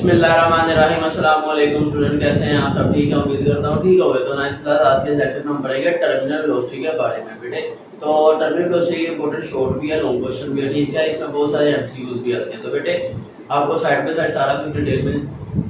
बिस्मिल्लाहिर्रहमानिर्रहीम। अस्सलाम वालेकुम स्टूडेंट, कैसे हैं आप सब? ठीक है, उम्मीद करता हूँ ठीक होंगे। तो 9th क्लास आज के सेक्शन में हम पढ़ेंगे टर्मिनल वेलोसिटी के बारे में बेटे। तो टर्मिनल वेलोसिटी की इंपॉर्टेंट शॉर्ट भी है, लॉन्ग क्वेश्चन भी है, ठीक है। इसमें बहुत सारे एमसीक्यूज भी आते हैं। तो बेटे आपको साइड बाय साइड सारा कुछ डिटेल में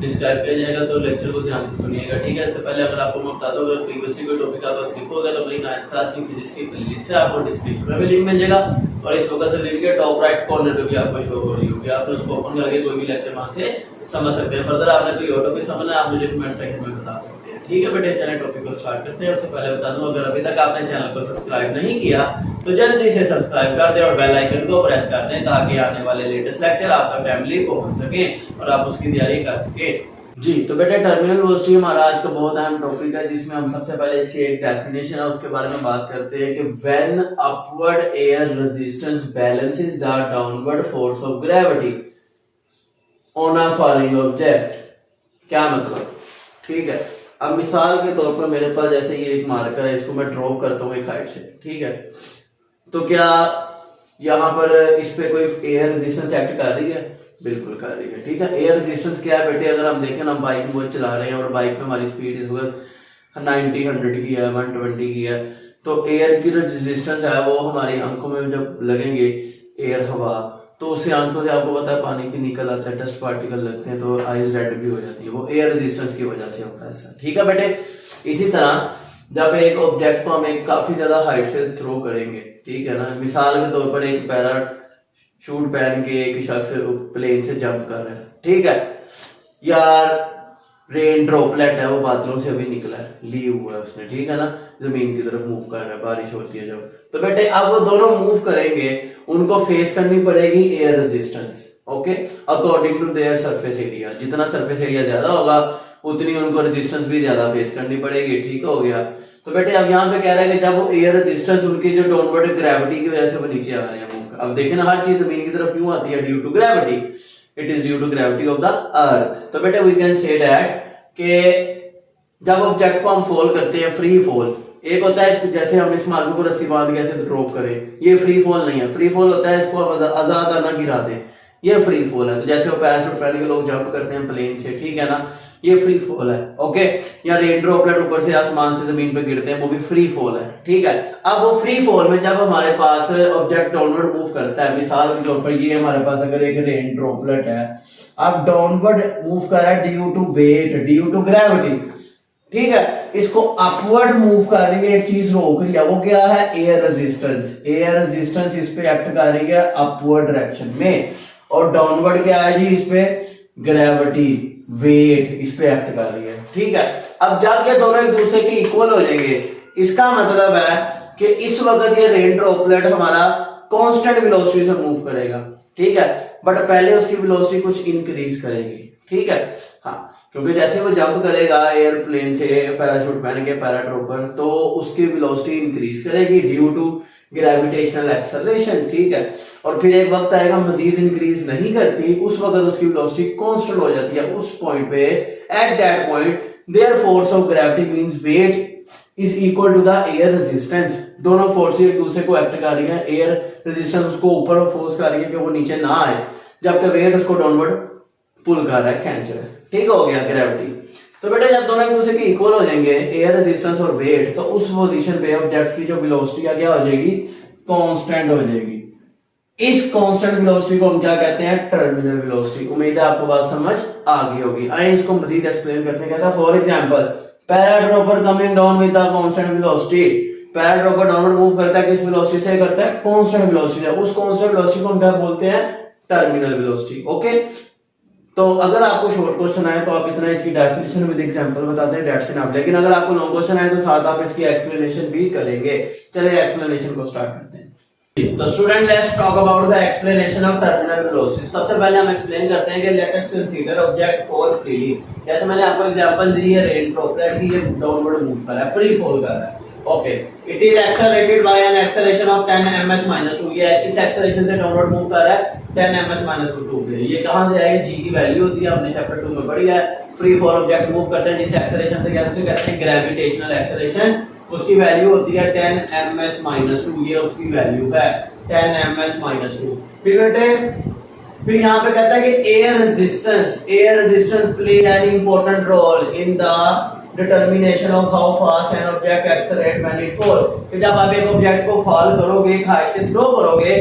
डिस्क्राइब किया जाएगा, तो लेक्चर को ध्यान से सुनिएगा, ठीक है। इससे पहले अगर आपको मैं बता दूं, अगर प्रीवियसली कोई टॉपिक आपका स्किप हो गया तो मेरी 9th क्लास की फिजिक्स की प्लेलिस्ट है, आपको डिस्क्रिप्शन में भी लिंक मिल जाएगा और इस फोकस लिंक के टॉप राइट कॉर्नर पे भी आपको शो हो रही होगी। आप उसको ओपन करके कोई भी लेक्चर वहां से समझ सकते हैं। फर्दर आपने कोई और टॉपिक समझना है, आप मुझे कमेंट सेक्शन में बता सकते हैं, ठीक है बेटे। चलिए टॉपिक को स्टार्ट करते हैं। उससे पहले बता दूं, अगर अभी तक आपने चैनल को सब्सक्राइब नहीं किया तो जल्दी से सब्सक्राइब कर दें और बेल आइकन को प्रेस कर दें, ताकि आने वाले लेटेस्ट लेक्चर आप तक टाइमली पहुंच सके और आप उसकी तैयारी कर सके जी। तो बेटे टर्मिनल वेलोसिटी हमारा आज का बहुत अहम टॉपिक है, जिसमें हम सबसे पहले इसकी एक डेफिनेशन है उसके बारे में बात करते हैं कि when upward air resistance balances the downward force of gravity on a falling object. क्या मतलब, ठीक है। अब मिसाल के तौर पर मेरे पास जैसे ये एक मार्कर है, इसको मैं ड्रॉ करता हूँ एक हाइट से, ठीक है। तो क्या यहाँ पर इस पे कोई एयर रेजिस्टेंस एक्ट कर रही है? बिल्कुल कर रही है, ठीक है। एयर रेजिस्टेंस क्या है बेटे? अगर हम देखें ना, बाइक बहुत चला रहे हैं और बाइक पे हमारी स्पीड इस वक्त 90 100 की है, 120 की है, तो एयर की जो रेजिस्टेंस है वो हमारी आंखों में जब लगेंगे एयर हवा, तो उससे आंखों से आपको पता है पानी भी निकल आता है, डस्ट पार्टिकल लगते हैं तो आईज रेड भी हो जाती है, वो एयर रेजिस्टेंस की वजह से होता है ऐसा, ठीक है बेटे। इसी तरह जब एक ऑब्जेक्ट को हम एक काफी ज्यादा हाइट से थ्रो करेंगे, ठीक है ना, मिसाल के तौर पर एक पैरा शूट पहन के एक शख्स प्लेन से जंप कर रहा है, ठीक है, यार रेन ड्रॉपलेट है वो बादलों से अभी निकला है, ली हुआ है उसने, ठीक है ना, जमीन की तरफ मूव कर रहा है, बारिश होती है जब, तो बेटे अब वो दोनों मूव करेंगे, उनको फेस करनी पड़ेगी air resistance, okay, according to their surface area. जितना सरफेस एरिया ज्यादा होगा उतनी उनको रेजिस्टेंस भी ज्यादा फेस करनी पड़ेगी, ठीक हो गया। तो बेटे अब यहाँ पे कह रहा है कि जब वो एयर रेजिस्टेंस उनकी जो डाउनवर्ड ग्रेविटी की वजह से वो नीचे आ रहे हैं, अब देखिए ना, हर चीज जमीन की तरफ क्यों आती है? Due to gravity, it is due to gravity of the earth. तो बेटे वी कैन से दैट कि जब ऑब्जेक्ट को हम फॉल करते हैं, फ्री फॉल, एक होता है जैसे हम इस मार्ग को रस्सी बांध के ऐसे ड्रॉप करें, ये फ्री फॉल नहीं है। फ्री फॉल होता है इसको आजाद आना गिरा दे, ये फ्री फॉल है। तो जैसे वो पैराशूट पहन के लोग जंप करते हैं प्लेन से, ठीक है ना, ये फ्री फॉल है, ओके। या रेन ड्रॉपलेट ऊपर से आसमान से जमीन पे गिरते हैं, वो भी फ्री फॉल है, ठीक है। अब वो फ्री फॉल में जब हमारे पास ऑब्जेक्ट डाउनवर्ड मूव करता है, मिसाल के तौर पर ये हमारे पास अगर एक रेन ड्रॉपलेट है, अब डाउनवर्ड मूव कर रहा है due to weight, due to gravity, ठीक है, इसको अपवर्ड मूव कर रही है, एक चीज रोक रही है, वो क्या है? Air resistance. एयर रेजिस्टेंस इस पे एक्ट कर रही है अपवर्ड डायरेक्शन में, और डाउनवर्ड क्या है जी? इस पे ग्रेविटी, वेट इस पे एक्ट कर रही है, ठीक है। अब जब ये दोनों एक दूसरे के इक्वल हो जाएंगे, इसका मतलब है कि इस वक्त ये रेन ड्रॉपलेट हमारा कांस्टेंट वेलोसिटी से मूव करेगा, ठीक है, बट पहले उसकी वेलोसिटी कुछ इंक्रीज करेगी, ठीक है। हाँ, क्योंकि जैसे वो जंप करेगा एयरप्लेन से पैराशूट पहन के पैराट्रूपर, तो उसकी वेलोसिटी इंक्रीज करेगी ड्यू टू ग्रेविटेशनल एक्सेलरेशन, ठीक है। और फिर एक वक्त आएगा मजीद इंक्रीज नहीं करती, उस वक्त उसकी वेलोसिटी कांस्टेंट हो जाती है। उस पॉइंट पे, at that point, there force of gravity means weight is equal to the air resistance. दोनों फोर्स एक दूसरे को एक्ट कर रही है, एयर रेजिस्टेंस उसको ऊपर फोर्स कर रही है कि वो नीचे ना आए, जबकि वेट उसको डाउनवर्ड पुल कर रहा है, खींच रहा है, ठीक हो गया ग्रेविटी। तो बेटा जब दोनों एक दूसरे के इक्वल हो जाएंगे, एयर रेजिस्टेंस और वेट, तो उस पोजीशन पे ऑब्जेक्ट की जो वेलोसिटी है क्या हो जाएगी? कांस्टेंट हो जाएगी। इस कांस्टेंट वेलोसिटी को हम क्या कहते हैं? Terminal velocity. उम्मीद है आपको बात समझ आ गई होगी। आइए इसको मजीद एक्सप्लेन करते हैं। कहता है for example, paradropper coming down with the constant velocity. Paradropper downward move करता है, किस वेलोसिटी से करता है? Constant velocity. उस कांस्टेंट वेलोसिटी को हम क्या बोलते हैं? Terminal velocity, okay. तो अगर आपको शॉर्ट क्वेश्चन आए तो आप इतना इसकी डेफिनेशन विद एग्जांपल बताते हैं, डेट्स इनफ। लेकिन अगर आपको लॉन्ग क्वेश्चन आए तो साथ आप इसकी एक्सप्लेनेशन भी करेंगे। चलिए एक्सप्लेनेशन को स्टार्ट करते हैं। तो student let's talk about the explanation of terminal velocity. सबसे पहले हम एक्सप्लेन करते हैं कि let us consider object fall freely. जैसे मैंने आपको एग्जांपल दी है रेन ड्रॉपलेट की, ये डाउनवर्ड मूव कर रहा है, फ्री फॉल कर रहा है, okay. It is accelerated by an acceleration of 10 ms-2। ये इस एक्सेलरेशन से डाउनवर्ड मूव कर रहा है 10 ms-2 पे। ये कहां से आएगी? जी की वैल्यू होती है, हमने चैप्टर 2 में पढ़ी है। फ्री फॉल ऑब्जेक्ट मूव करते हैं जिस एक्सेलरेशन से, कहते हैं ग्रेविटेशनल एक्सेलरेशन, उसकी वैल्यू होती है 10 ms-2। ये उसकी वैल्यू है 10 ms-2। फिर बेटे फिर यहाँ पे कहता है कि air resistance play an important role in the determination of how fast an object accelerate when it fall. कि जब आप एक ऑब्जेक्ट को फॉल करोगे, एक हाइट से थ्रो करोगे,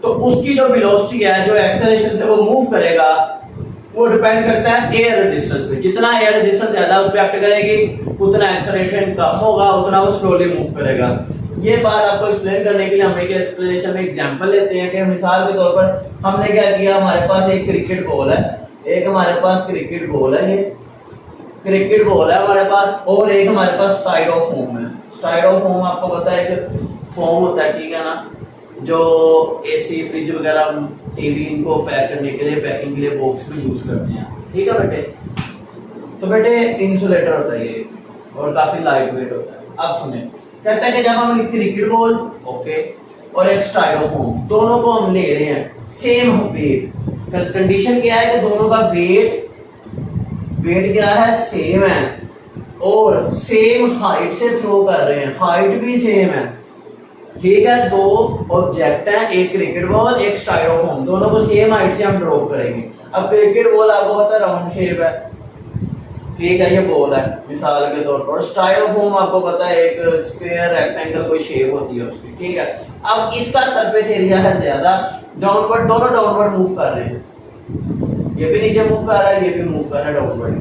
तो उसकी जो वेलोसिटी है, जो एक्सेलरेशन से वो मूव करेगा, वो डिपेंड करता है एयर रेजिस्टेंस पे। जितना एयर रेजिस्टेंस ज्यादा उस पे एक्ट करेगी, उतना एक्सेलरेशन कम होगा, उतना वो स्लोली मूव करेगा। ये बात आपको एक्सप्लेन करने के लिए हम एक एक्सप्लेनेशन में एग्जांपल लेते हैं कि मिसाल के तौर पर हमने क्या किया, हमारे पास एक क्रिकेट बॉल है, एक हमारे पास क्रिकेट बॉल है, ये क्रिकेट बॉल है हमारे पास, और एक हमारे पास स्टाइरोफोम है। स्टाइरोफोम आपको पता है कि फोम होता है, ठीक है ना, जो एसी फ्रिज वगैरह टीवी इनको पैक करने के लिए, पैकिंग के लिए बॉक्स में यूज करते हैं, ठीक है बेटे। तो बेटे इंसुलेटर होता है ये, और काफी लाइट वेट होता है। अब सुने, कहता है कि जब हम एक क्रिकेट बॉल, ओके, और एक स्टाइरोफोम, दोनों को हम ले रहे हैं सेम वेट, कंडीशन क्या है कि दोनों का वेट क्या है, सेम है, और सेम हाइट से थ्रो कर रहे हैं, हाइट भी सेम है, ठीक है। दो ऑब्जेक्ट हैं, एक क्रिकेट बॉल, एक स्टाइरोफोम, दोनों को सेम हाइट से हम ड्रॉप करेंगे। अब क्रिकेट बॉल आपको पता है राउंड शेप है, ठीक है, ये बॉल है मिसाल के तौर पर। स्टाइरोफोम आपको पता है एक स्क्वायर रेक्टेंगल कोई शेप होती है उसकी, ठीक है। अब इसका सरफेस एरिया है ज्यादा, डाउनवर्ड, दोनों डाउनवर्ड मूव कर रहे हैं, ये भी नीचे मूव कर रहा है, ये भी मूव कर रहा है downward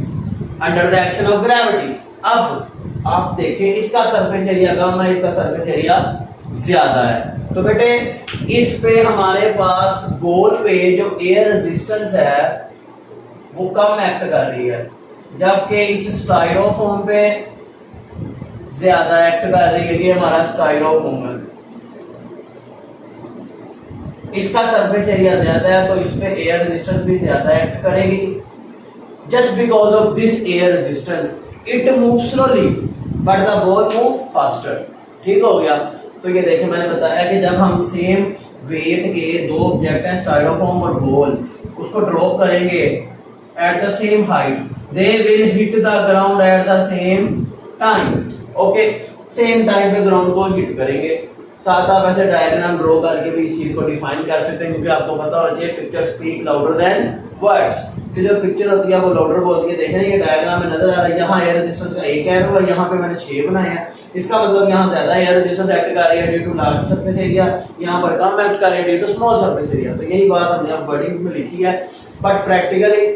under the action of gravity. अब आप देखें, इसका सरफेस एरिया कम है, इसका सरफेस एरिया ज्यादा है, तो बेटे इस पे हमारे पास बॉल पे जो एयर रेजिस्टेंस है वो कम एक्ट कर रही है, जबकि इस स्टाइरोफोम पे ज्यादा एक्ट कर रही है। ये हमारा स्टाइरोफोम है, इसका सरफेस एरिया ज्यादा है, तो इस पे एयर रेजिस्टेंस भी ज्यादा एक्ट करेगी। Just because of this air resistance it move slowly but the ball move faster, ठीक हो गया। तो ये देखिए, मैंने बताया कि जब हम सेम वेट के दो ऑब्जेक्ट हैं, स्टाइरोफोम और बॉल, उसको ड्रॉप करेंगे at the same height, they will hit the ground at the same time, okay, same time पे ग्राउंड को हिट करेंगे। साथ आप ऐसे डायग्राम ड्रॉ करके भी इस चीज को डिफाइन कर सकते हैं, क्योंकि आपको पता होना चाहिए picture speak louder than words, कि जो पिक्चर होती है वो लाउडर बोलती है। देखें ये डायग्राम में नजर आ रहा है, यहाँ एयर रेजिस्टेंस का एक है और यहाँ पे मैंने 6 बनाए हैं, इसका मतलब यहाँ ज्यादा एयर रेजिस्टेंस एक्ट कर रही है due to large surface area, यहाँ पर कम एक्ट कर रही है due to small surface area. तो यही बात हमने अब वर्डिंग में लिखी है, बट प्रैक्टिकली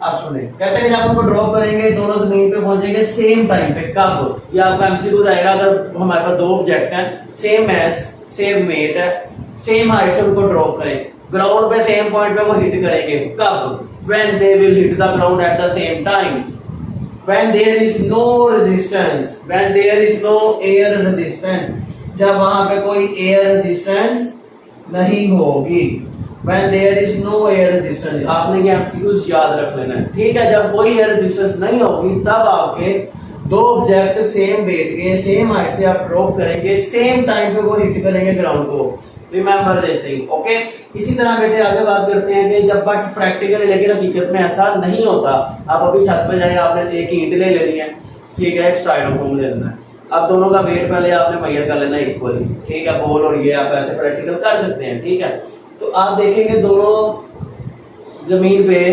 आप सुने, कहते हैं जब हम उनको ड्रॉप करेंगे दोनों जमीन पे पहुंचेंगे सेम टाइम पे। कब? ये आपका एमसीक्यू आएगा, अगर हमारे पास दो ऑब्जेक्ट हैं, सेम मैस, सेम वेट है, सेम हाइट से उनको ड्रॉप करें, ग्राउंड पे सेम पॉइंट पे वो हिट करेंगे। कब? when they will hit the ground at the same time, when there is no resistance, when there is no air resistance, जब वहां पे कोई एयर रेजिस्टेंस नहीं होगी, when there is no air resistance, आपने ये एमसीक्यूज याद रख लेना है, ठीक है। जब कोई एयर रेजिस्टेंस नहीं होगी तब आपके दो ऑब्जेक्ट सेम वेट के, सेम हाइट से आप ड्रॉप करेंगे, सेम टाइम पे वो हिट करेंगे ग्राउंड को। Remember this thing, okay. इसी तरह बेटे आगे बात करते हैं कि जब बट प्रैक्टिकली, लेकिन हकीकत में ऐसा नहीं होता। आप अभी छत पे जाए, आपने एक ईंट ले लेनी है, ठीक है, एक स्टाइरोफोम ले लेना है, अब दोनों का वेट पहले आपने मेजर कर लेना है इक्वली, ठीक है, बॉल और ये आप ऐसे प्रैक्टिकल कर सकते हैं, ठीक है। तो आप देखेंगे दोनों जमीन पे,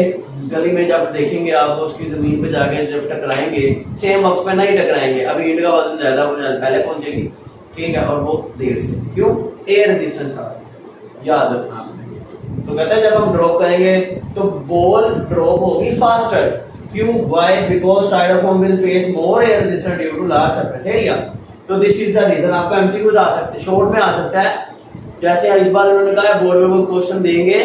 गली में जब देखेंगे आप, उसकी जमीन पे जाके जब टकराएंगे, सेम वक्त पे नहीं टकराएंगे, अभी ईंट का वजन ज्यादा पहले पहुंचेगी, ठीक है, और वो देर से, क्यों? एयर रेजिस्टेंस आ, याद रखना आपने। तो कहते हैं जब हम ड्रॉप करेंगे तो बॉल ड्रॉप होगी फास्टर, क्यों? Why? Because styrofoam will face more air resistance due to large surface area. तो दिस इज द रीजन। आपका एमसीक्यू आ सकते हैं, शॉर्ट में आ सकता है, जैसे इस बार उन्होंने कहा बोर्ड में वो क्वेश्चन देंगे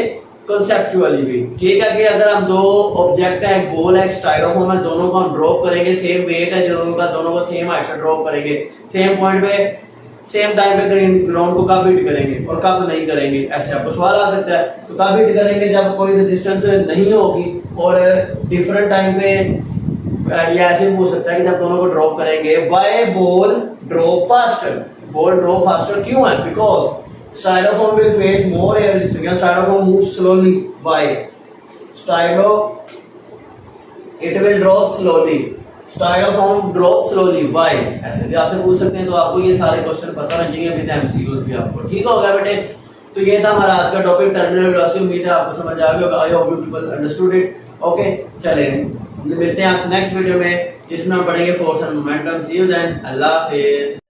कंसेप्चुअली भी, ठीक है, कि अगर हम दो ऑब्जेक्ट है, एक बॉल है, एक स्टाइरोफोम है, दोनों को हम ड्रॉप करेंगे, सेम वेट है दोनों का, दोनों को सेम हाइट से ड्रॉप करेंगे, सेम पॉइंट पे, सेम टाइम पे ग्राउंड को कब हिट करेंगे और कब नहीं करेंगे, ऐसे आपको सवाल आ सकता है। तो कब हिट करेंगे? जब कोई रेजिस्टेंस नहीं होगी, और डिफरेंट टाइम पे ये ऐसे भी हो सकता है कि जब दोनों को ड्रॉप करेंगे। Why ball drop faster? Ball drop faster क्यों है? Because styrofoam will face more air resistance, styrofoam move slowly, why? Styro it will drop slowly, styrofoam drop slowly, why? ऐसे भी आपसे पूछ सकते हैं, तो आपको ये सारे क्वेश्चन पता होना चाहिए विद एमसीक्यूज भी आपको, ठीक हो गया बेटे। तो ये था हमारा आज का टॉपिक टर्मिनल वेलोसिटी। उम्मीद है आपको समझ आ गया होगा। I hope you people understood it. Okay, चलें मिलते हैं आपसे नेक्स्ट वीडियो में जिसमें हम पढ़ेंगे force and momentum. See you then, अल्लाह हाफिज़।